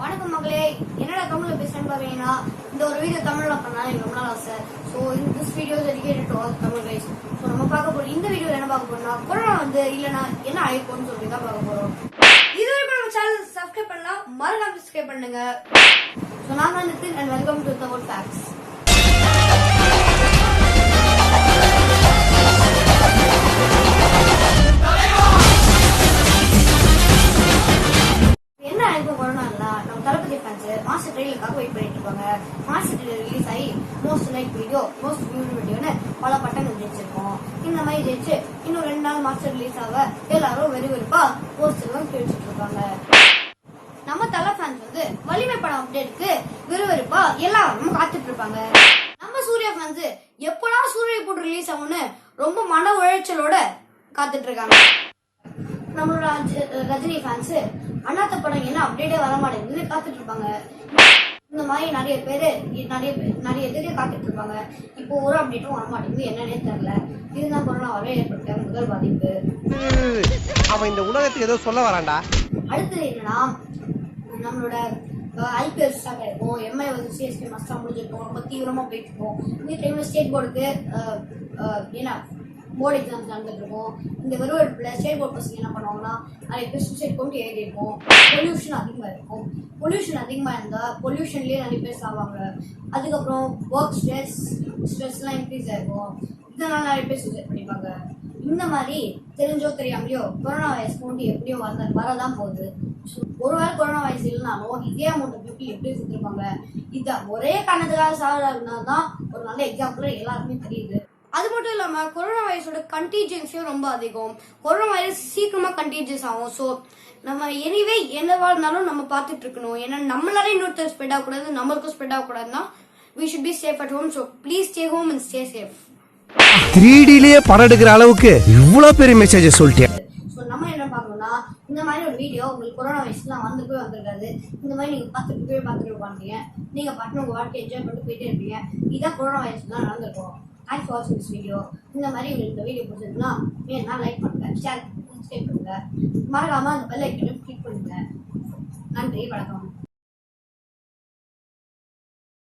வணக்கம் மகளே, என்னடா தமிழ்ல பேசுறேன்னு பாத்தீங்கன்னா இந்த ஒரு வீடியோ தமிழ்ல பண்ணா எனக்கு ரொம்ப நாள் ஆசை. So this video dedicated to all Tamil guys. So நம்ம பார்க்க போறோம் இந்த வீடியோல என்ன பார்க்க போறோம்னா கொரோனா இல்லைன்னா என்ன ஆயிருக்கும்னு சொல்லி தான் பார்க்க போறோம். இது வரைக்கும் நம்ம சேனல் சப்ஸ்கிரைப் பண்ணலாம், மறக்காம சப்ஸ்கிரைப் பண்ணுங்க. ஸோ நான் Nithin and welcome to the world facts. Master ட்ரெயிலுக்காக வெயிட் பண்ணிட்டு இருப்பாங்க. மாஸ்டர் ட்ரெயில் ரிலீஸ் ஆகி most like video, most viewed வீடியோன்னு பல பட்டங்கள் ஜெயிச்சிருக்கோம். இந்த மாதிரி ஜெயிச்சு இன்னும் 2 நாள் மாஸ்டர் ரிலீஸ் ஆக எல்லாரும் வெறுவெறுப்பா போஸ்ட் எல்லாம் கேட்டுட்டு இருக்காங்க. நம்ம தலை ஃபேன்ஸ் வலிமை படம் அப்டேட்டுக்கு வெறுவெறுப்பா எல்லாரும் காத்துட்டு இருப்பாங்க. நம்ம சூர்யா ஃபேன்ஸ் எப்படா சூர்யா போட்டு ரிலீஸ் ஆகும்னு ரொம்ப மன உளைச்சலோட காத்துட்டு இருக்காங்க. நம்மளோட ரஜினி ஃபேன்ஸ் அண்ணாத்த படம் என்ன அப்டேட்டே வர மாட்டேங்குது காத்துட்டு இருப்பாங்க. இந்த மாதிரி நிறைய பேர் காத்துட்டு இருப்பாங்க. இப்போ ஒரு அப்டேட்டும் வர மாட்டேங்குது, என்னன்னே தெரியல. இதுதான் கொரோனாவால ஏற்பட்ட முதல் பாதிப்பு. அவன் இந்த உலகத்துக்கு ஏதோ சொல்ல வரான்டா. அடுத்தது என்னன்னா, நம்மளோட ஐபிஎல் ஸ்டார்ட் ஆயிருக்கும். எம்ஐ சிஎஸ்கே மஸ்டா முடிஞ்சிருக்கும், ரொம்ப தீவிரமா போயிட்டு இருக்கோம். இந்த டைம்ல ஸ்டேட் போர்டுக்கு ஏன்னா போர்டு எக்ஸாம்ஸ் நடந்துட்டு இருக்கும். இந்த வெறுவெடுப்புல ஸ்டேட் போர்ட் பசங்க என்ன பண்ணுவாங்கன்னா நிறைய பேர் சூசைட் கொண்டு ஏறி இருக்கும். பொல்யூஷன் அதிகமாக இருக்கும். பொல்யூஷன் அதிகமாக இருந்தால் பொல்யூஷன்லேயே நிறைய பேர் சாவாங்க. அதுக்கப்புறம் ஒர்க் ஸ்ட்ரெஸ்லாம் இன்க்ரீஸ் ஆகிருக்கும். இதனால நிறைய பேர் சூசைட் பண்ணிப்பாங்க. இந்த மாதிரி தெரிஞ்சோ தெரியாமலையோ கொரோனா வைரஸ் கொண்டு எப்படியோ வரதான் போகுது. ஒருவேளை கொரோனா வைரஸ் இல்லைனாலும் இதே அமௌண்ட் பீப்புள் எப்படி சுற்றிருப்பாங்க. இதான் ஒரே காரணத்துக்காக சாவறதுனா தான் ஒரு நல்ல எக்ஸாம்பிள் எல்லாருக்குமே தெரியுது. அது மட்டும் இல்லாம கொரோனா வைரஸோட கண்டீஜியன்ஸும் ரொம்ப அதிகம். கொரோனா வைரஸ் சீக்கிரமா கண்டீஜியஸ் ஆகும். ஸோ நம்ம எனிவே என்னவா இருந்தாலும் நம்ம பார்த்துட்டு இருக்கணும். ஏன்னா நம்மளால இன்னொருத்தர் ஸ்ப்ரெட் ஆகக்கூடாது, நம்மளுக்கும் spread ஆகக்கூடாதுன்னா we should be safe at home. So please stay home and stay safe. 3Dலயே படம் எடுக்கிற அளவுக்கு இவ்வளவு பெரிய மெசேஜ் சொல்லிட்டேன். ஸோ நம்ம என்ன பார்க்கணும்னா, இந்த மாதிரி ஒரு வீடியோ உங்களுக்கு கொரோனா வைரஸ்லாம் வந்திருக்காது. இந்த மாதிரி நீங்க பார்த்துட்டு உட்காந்துங்க. நீங்க பாட்டு உங்க வாழ்க்கை என்ஜாய் பண்ணிட்டு போயிட்டே இருப்பீங்க. இதான் கொரோனா வைரஸ்லாம் நடந்திருக்கும். Thanks for watching this video. இந்த மாதிரி உங்களுக்கு இந்த வீடியோ பிடிச்சிருக்குன்னா வேணா லைக் பண்ணுங்க, ஷேர் பண்ணுங்க, சப்ஸ்கிரைப் பண்ணுங்க, மறக்காம அந்த பெல் ஐக்கனை கிளிக் பண்ணுங்க. நன்றி, வணக்கம்.